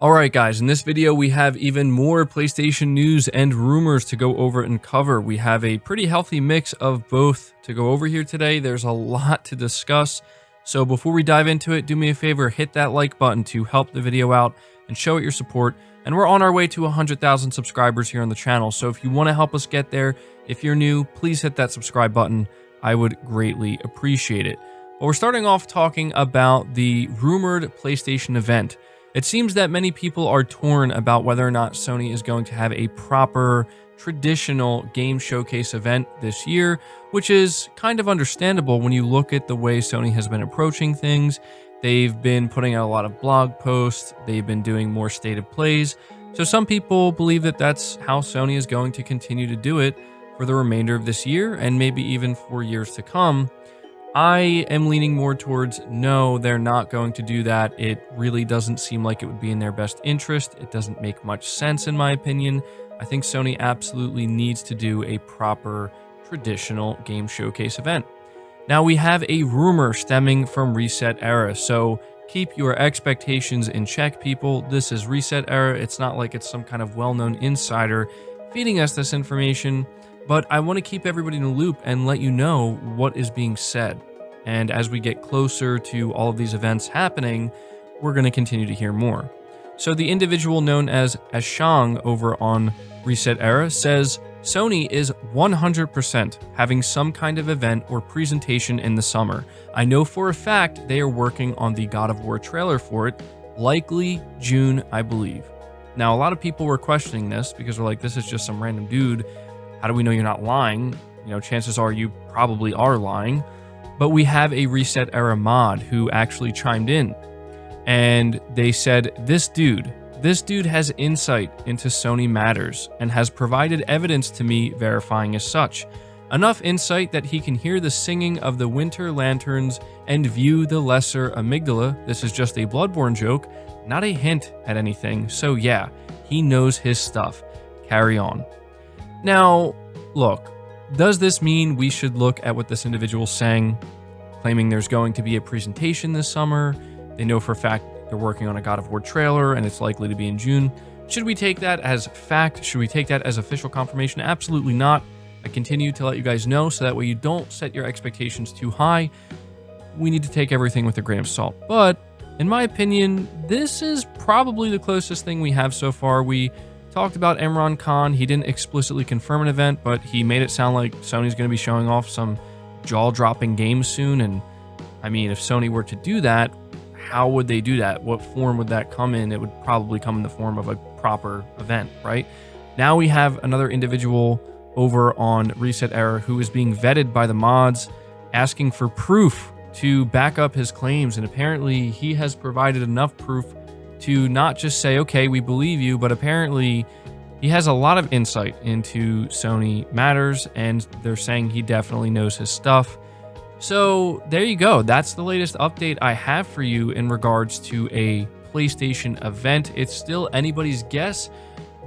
Alright guys, in this video we have even more PlayStation news and rumors to go over and cover. We have a pretty healthy mix of both to go over here today. There's a lot to discuss. So before we dive into it, do me a favor, hit that like button to help the video out and show it your support. And we're on our way to 100,000 subscribers here on the channel. So if you want to help us get there, if you're new, please hit that subscribe button. I would greatly appreciate it. Well, we're starting off talking about the rumored PlayStation event. It seems that many people are torn about whether or not Sony is going to have a proper traditional game showcase event this year, which is kind of understandable when you look at the way Sony has been approaching things. They've been putting out a lot of blog posts, they've been doing more state of plays, so some people believe that that's how Sony is going to continue to do it for the remainder of this year and maybe even for years to come. I am leaning more towards no, they're not going to do that. It really doesn't seem like it would be in their best interest. It doesn't make much sense in my opinion. I think Sony absolutely needs to do a proper traditional game showcase event. Now we have a rumor stemming from Reset Era, so keep your expectations in check, people. This is Reset Era. It's not like it's some kind of well-known insider feeding us this information. But I want to keep everybody in the loop and let you know what is being said. And as we get closer to all of these events happening, we're going to continue to hear more. So the individual known as Ashang over on Reset Era says, Sony is 100% having some kind of event or presentation in the summer. I know for a fact they are working on the God of War trailer for it, likely June, I believe. Now, a lot of people were questioning this because they're like, this is just some random dude. How do we know you're not lying? You know, chances are you probably are lying. But we have a Reset Era mod who actually chimed in. And they said, this dude has insight into Sony matters and has provided evidence to me verifying as such. Enough insight that he can hear the singing of the winter lanterns and view the lesser amygdala. This is just a Bloodborne joke, not a hint at anything. So yeah, he knows his stuff. Carry on. Now, look, does this mean we should look at what this individual's saying, claiming there's going to be a presentation this summer? They know for a fact they're working on a God of War trailer and it's likely to be in June. Should we take that as fact? Should we take that as official confirmation? Absolutely not. I continue to let you guys know so that way you don't set your expectations too high. We need to take everything with a grain of salt. But in my opinion, this is probably the closest thing we have so far. We talked about Imran Khan. He didn't explicitly confirm an event, but he made it sound like Sony's going to be showing off some jaw-dropping games soon. And I mean, if Sony were to do that, how would they do that? What form would that come in? It would probably come in the form of a proper event, right? Now we have another individual over on Reset Era who is being vetted by the mods, asking for proof to back up his claims. And apparently he has provided enough proof to not just say, okay, we believe you, but apparently he has a lot of insight into Sony matters, and they're saying he definitely knows his stuff. So there you go. That's the latest update I have for you in regards to a PlayStation event. It's still anybody's guess,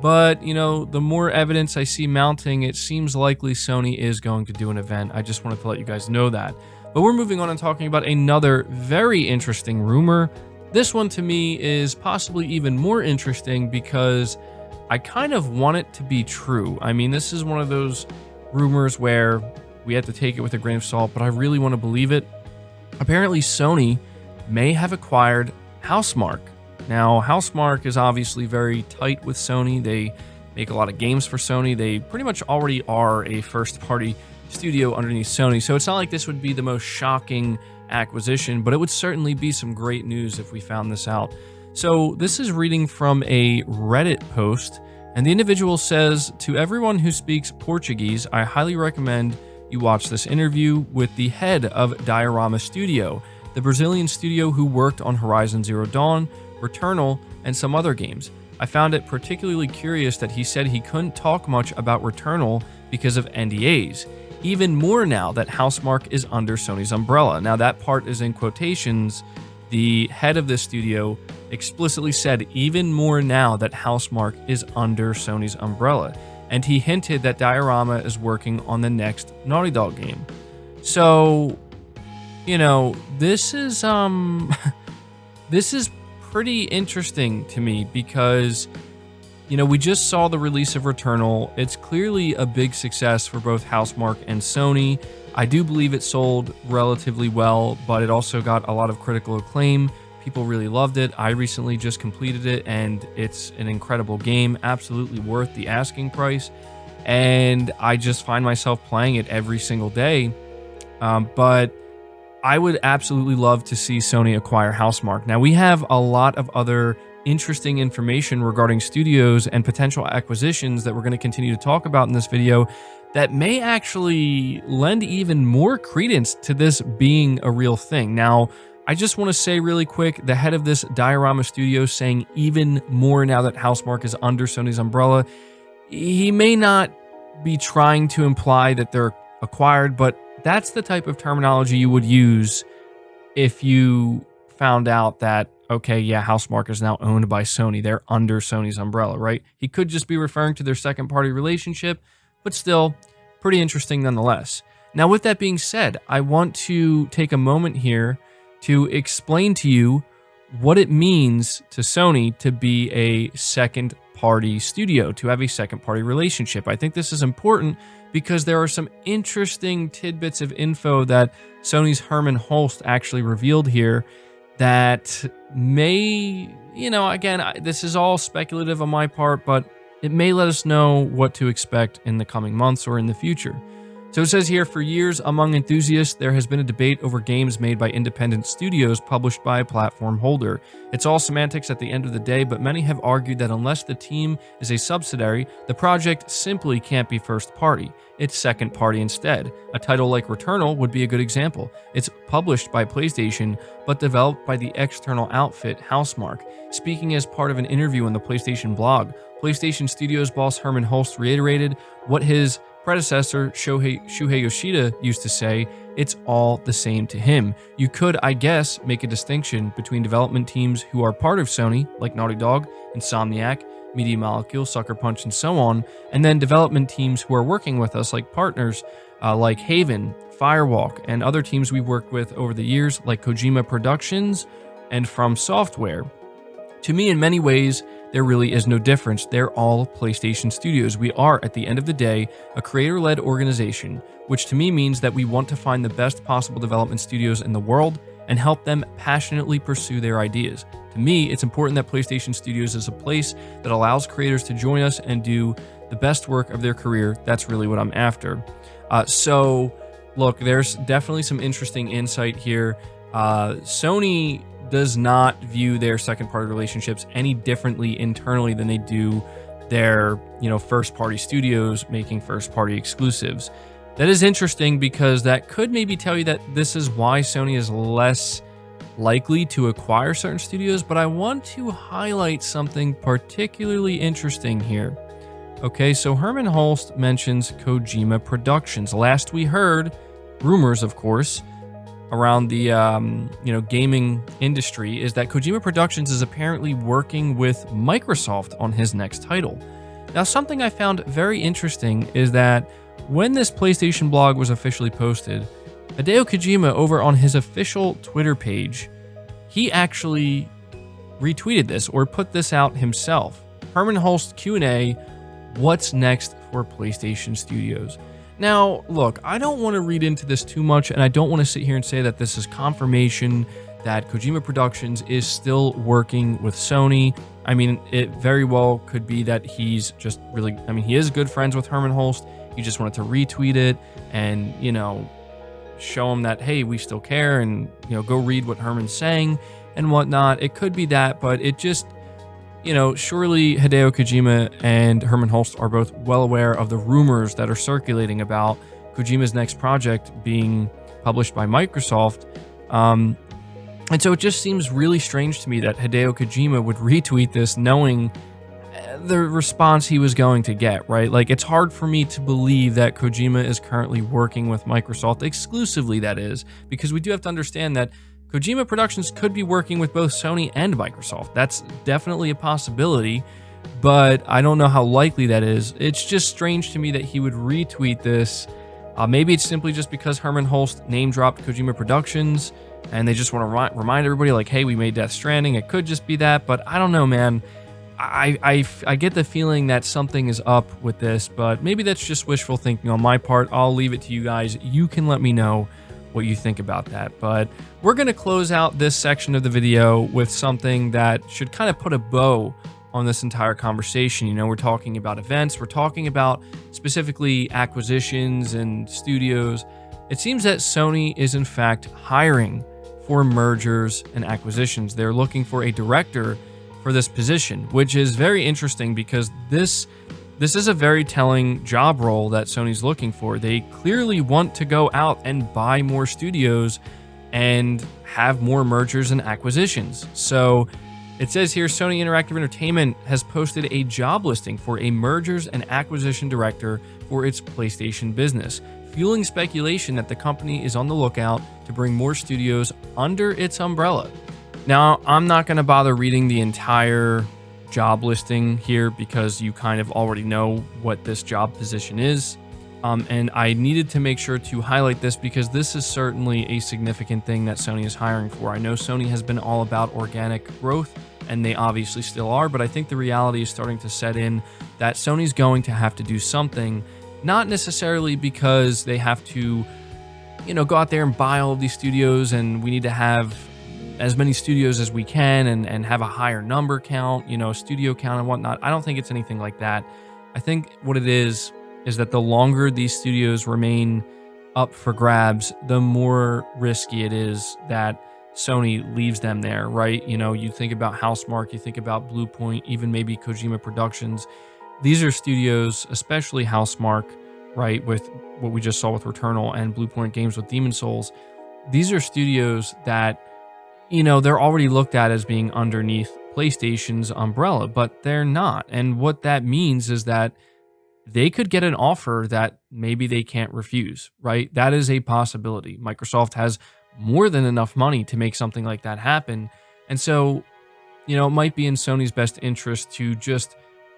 but you know, the more evidence I see mounting, it seems likely Sony is going to do an event. I just wanted to let you guys know that. But we're moving on and talking about another very interesting rumor. This one to me is possibly even more interesting because I kind of want it to be true. I mean, this is one of those rumors where we have to take it with a grain of salt, but I really want to believe it. Apparently, Sony may have acquired Housemarque. Now, Housemarque is obviously very tight with Sony. They make a lot of games for Sony. They pretty much already are a first-party studio underneath Sony, so it's not like this would be the most shocking acquisition, but it would certainly be some great news if we found this out. So this is reading from a Reddit post, and the individual says, to everyone who speaks Portuguese, I highly recommend you watch this interview with the head of Diorama Studio, the Brazilian studio who worked on Horizon Zero Dawn, Returnal, and some other games. I found it particularly curious that he said he couldn't talk much about Returnal because of NDAs. Even more now that Housemarque is under Sony's umbrella. Now that part is in quotations. The head of this studio explicitly said even more now that Housemarque is under Sony's umbrella. And he hinted that Diorama is working on the next Naughty Dog game. So, you know, this is this is pretty interesting to me because, we just saw the release of Returnal. It's clearly a big success for both Housemarque and Sony. I do believe it sold relatively well, but it also got a lot of critical acclaim. People really loved it. I recently just completed it, and it's an incredible game, absolutely worth the asking price. And I just find myself playing it every single day. But I would absolutely love to see Sony acquire Housemarque. Now, we have a lot of other interesting information regarding studios and potential acquisitions that we're going to continue to talk about in this video that may actually lend even more credence to this being a real thing. Now, I just want to say really quick, the head of this Diorama Studio saying even more now that Housemarque is under Sony's umbrella. He may not be trying to imply that they're acquired, but that's the type of terminology you would use if you found out that, okay, yeah, Housemarque is now owned by Sony. They're under Sony's umbrella, right? He could just be referring to their second-party relationship, but still pretty interesting nonetheless. Now, with that being said, I want to take a moment here to explain to you what it means to Sony to be a second-party studio, to have a second-party relationship. I think this is important because there are some interesting tidbits of info that Sony's Hermen Hulst actually revealed here that may, again, this is all speculative on my part, but it may let us know what to expect in the coming months or in the future. So it says here, for years among enthusiasts, there has been a debate over games made by independent studios published by a platform holder. It's all semantics at the end of the day, but many have argued that unless the team is a subsidiary, the project simply can't be first party. It's second party instead. A title like Returnal would be a good example. It's published by PlayStation, but developed by the external outfit Housemarque. Speaking as part of an interview on the PlayStation blog, PlayStation Studios boss Hermen Hulst reiterated what his predecessor Shuhei Yoshida used to say: it's all the same to him. You could, I guess, make a distinction between development teams who are part of Sony, like Naughty Dog, Insomniac, Media Molecule, Sucker Punch, and so on, and then development teams who are working with us like partners like Haven, Firewalk, and other teams we've worked with over the years like Kojima Productions and From Software. To me, in many ways, there really is no difference. They're all PlayStation studios. We are, at the end of the day, a creator-led organization, which to me means that we want to find the best possible development studios in the world and help them passionately pursue their ideas. To me, it's important that PlayStation Studios is a place that allows creators to join us and do the best work of their career. That's really what I'm after. So, look, there's definitely some interesting insight here. Sony does not view their second-party relationships any differently internally than they do their, first-party studios making first-party exclusives. That is interesting because that could maybe tell you that this is why Sony is less likely to acquire certain studios, but I want to highlight something particularly interesting here. Okay, so Hermen Hulst mentions Kojima Productions. Last we heard, rumors, of course, around the gaming industry is that Kojima Productions is apparently working with Microsoft on his next title. Now, something I found very interesting is that when this PlayStation blog was officially posted, Hideo Kojima, over on his official Twitter page, he actually retweeted this or put this out himself. Hermen Hulst Q&A, what's next for PlayStation Studios? Now, look, I don't want to read into this too much, and I don't want to sit here and say that this is confirmation that Kojima Productions is still working with Sony. I mean, it very well could be that he's just really, he is good friends with Hermen Hulst. He just wanted to retweet it and, show him that, hey, we still care, and, go read what Hermen's saying and whatnot. It could be that, but it just, surely Hideo Kojima and Hermen Hulst are both well aware of the rumors that are circulating about Kojima's next project being published by Microsoft. And so it just seems really strange to me that Hideo Kojima would retweet this knowing the response he was going to get, right? Like, it's hard for me to believe that Kojima is currently working with Microsoft exclusively, that is, because we do have to understand that Kojima Productions could be working with both Sony and Microsoft. That's definitely a possibility, but I don't know how likely that is. It's just strange to me that he would retweet this. Maybe it's simply just because Hermen Hulst name-dropped Kojima Productions. and they just want to remind everybody like, hey, we made Death Stranding. It could just be that, but I don't know, man. I get the feeling that something is up with this, but maybe that's just wishful thinking on my part. I'll leave it to you guys. You can let me know what you think about that. But we're going to close out this section of the video with something that should kind of put a bow on this entire conversation. You know, we're talking about events, we're talking about specifically acquisitions and studios. It seems that Sony is in fact hiring for mergers and acquisitions. They're looking for a director for this position, which is very interesting because this is a very telling job role that Sony's looking for. They clearly want to go out and buy more studios and have more mergers and acquisitions. So it says here, Sony Interactive Entertainment has posted a job listing for a mergers and acquisition director for its PlayStation business, fueling speculation that the company is on the lookout to bring more studios under its umbrella. Now, I'm not going to bother reading the entire job listing here because you kind of already know what this job position is. And I needed to make sure to highlight this because this is certainly a significant thing that Sony is hiring for. I know Sony has been all about organic growth, and they obviously still are, but I think the reality is starting to set in that Sony's going to have to do something, not necessarily because they have to, you know, go out there and buy all of these studios and we need to have as many studios as we can and have a higher number count, you know, studio count and whatnot. I don't think it's anything like that. I think what it is that the longer these studios remain up for grabs, the more risky it is that Sony leaves them there, right? You know, you think about Housemarque, you think about Bluepoint, even maybe Kojima Productions. These are studios, especially Housemarque, right, with what we just saw with Returnal and Bluepoint Games with Demon's Souls. These are studios that, you know, they're already looked at as being underneath PlayStation's umbrella, but they're not. And what that means is that they could get an offer that maybe they can't refuse, right? That is a possibility. Microsoft has more than enough money to make something like that happen. And so, you know, it might be in Sony's best interest to just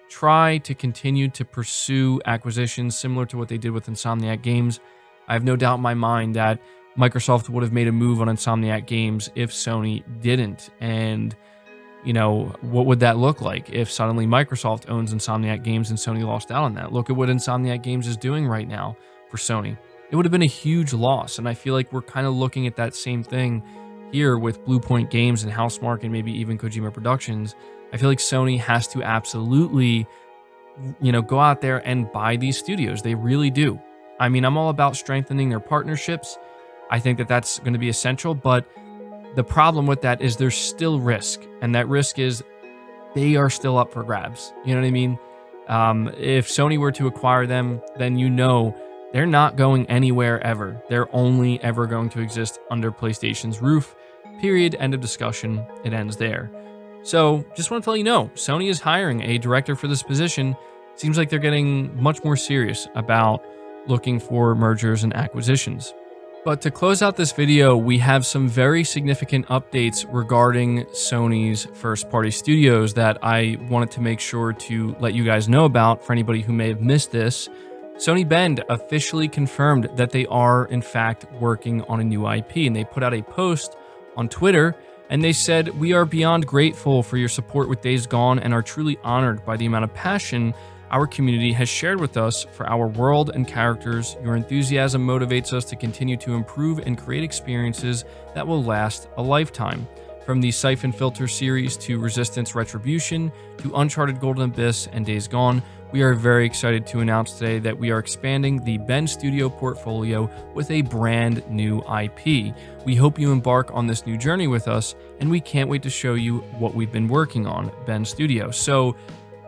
try to continue to pursue acquisitions similar to what they did with Insomniac Games. I have no doubt in my mind that Microsoft would have made a move on Insomniac Games if Sony didn't. And, you know, what would that look like if suddenly Microsoft owns Insomniac Games and Sony lost out on that? Look at what Insomniac Games is doing right now for Sony. It would have been a huge loss. And I feel like we're kind of looking at that same thing here with Bluepoint Games and Housemarque and maybe even Kojima Productions. I feel like Sony has to absolutely, you know, go out there and buy these studios. They really do. I mean, I'm all about strengthening their partnerships. I think that that's going to be essential, but the problem with that is there's still risk, and that risk is they are still up for grabs. You know what I mean? If Sony were to acquire them, then you know they're not going anywhere ever. They're only ever going to exist under PlayStation's roof. Period. End of discussion. It ends there. So just want to tell you, no, Sony is hiring a director for this position. Seems like they're getting much more serious about looking for mergers and acquisitions. But to close out this video, we have some very significant updates regarding Sony's first-party studios that I wanted to make sure to let you guys know about for anybody who may have missed this. Sony Ben officially confirmed that they are, in fact, working on a new IP, and they put out a post on Twitter, and they said, "We are beyond grateful for your support with Days Gone and are truly honored by the amount of passion our community has shared with us for our world and characters. Your enthusiasm motivates us to continue to improve and create experiences that will last a lifetime. From the Siphon Filter series to Resistance Retribution to Uncharted Golden Abyss and Days Gone, we are very excited to announce today that we are expanding the Ben Studio portfolio with a brand new IP. We hope you embark on this new journey with us, and we can't wait to show you what we've been working on, Ben Studio." So,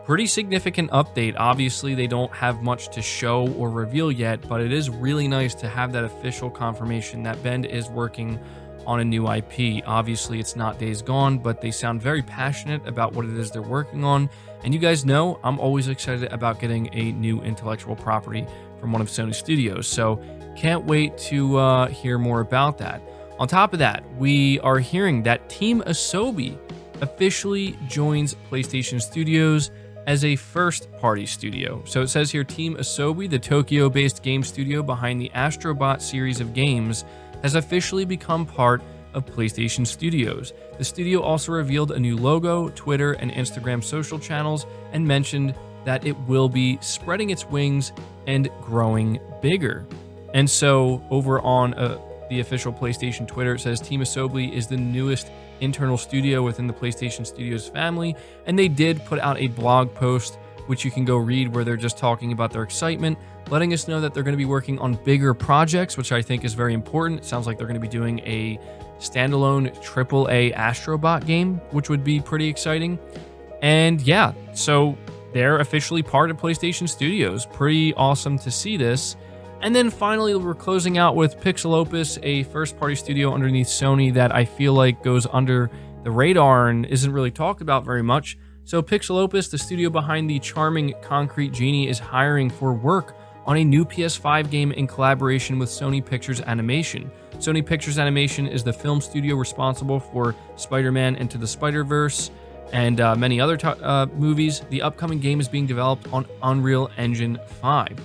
pretty significant update. Obviously, they don't have much to show or reveal yet, but it is really nice to have that official confirmation that Ben is working on a new IP. Obviously, it's not Days Gone, but they sound very passionate about what it is they're working on. And you guys know I'm always excited about getting a new intellectual property from one of Sony's studios. So can't wait to hear more about that. On top of that, we are hearing that Team Asobi officially joins PlayStation Studios as a first-party studio. So it says here, Team Asobi, the Tokyo-based game studio behind the Astrobot series of games, has officially become part of PlayStation Studios. The studio also revealed a new logo, Twitter and Instagram social channels, and mentioned that it will be spreading its wings and growing bigger. And so over on the official PlayStation Twitter, it says Team Asobli is the newest internal studio within the PlayStation Studios family, and they did put out a blog post which you can go read, where they're just talking about their excitement, letting us know that they're going to be working on bigger projects, which I think is very important. It sounds like they're going to be doing a standalone AAA Astrobot game, which would be pretty exciting. And yeah, so they're officially part of PlayStation Studios. Pretty awesome to see this. And then finally, we're closing out with Pixelopus, a first-party studio underneath Sony that I feel like goes under the radar and isn't really talked about very much. So Pixelopus, the studio behind the charming Concrete Genie, is hiring for work on a new PS5 game in collaboration with Sony Pictures Animation. Sony Pictures Animation is the film studio responsible for Spider-Man Into the Spider-Verse and many other movies. The upcoming game is being developed on Unreal Engine 5.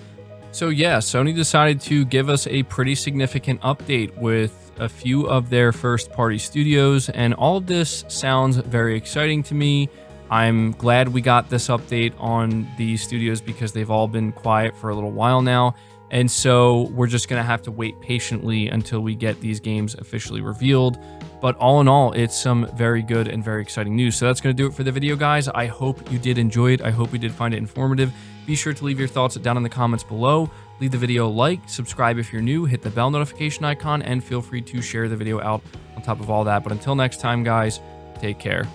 So yeah, Sony decided to give us a pretty significant update with a few of their first-party studios, and all of this sounds very exciting to me. I'm glad we got this update on these studios because they've all been quiet for a little while now. And so we're just going to have to wait patiently until we get these games officially revealed. But all in all, it's some very good and very exciting news. So that's going to do it for the video, guys. I hope you did enjoy it. I hope we did find it informative. Be sure to leave your thoughts down in the comments below. Leave the video a like, subscribe if you're new, hit the bell notification icon, and feel free to share the video out on top of all that. But until next time, guys, take care.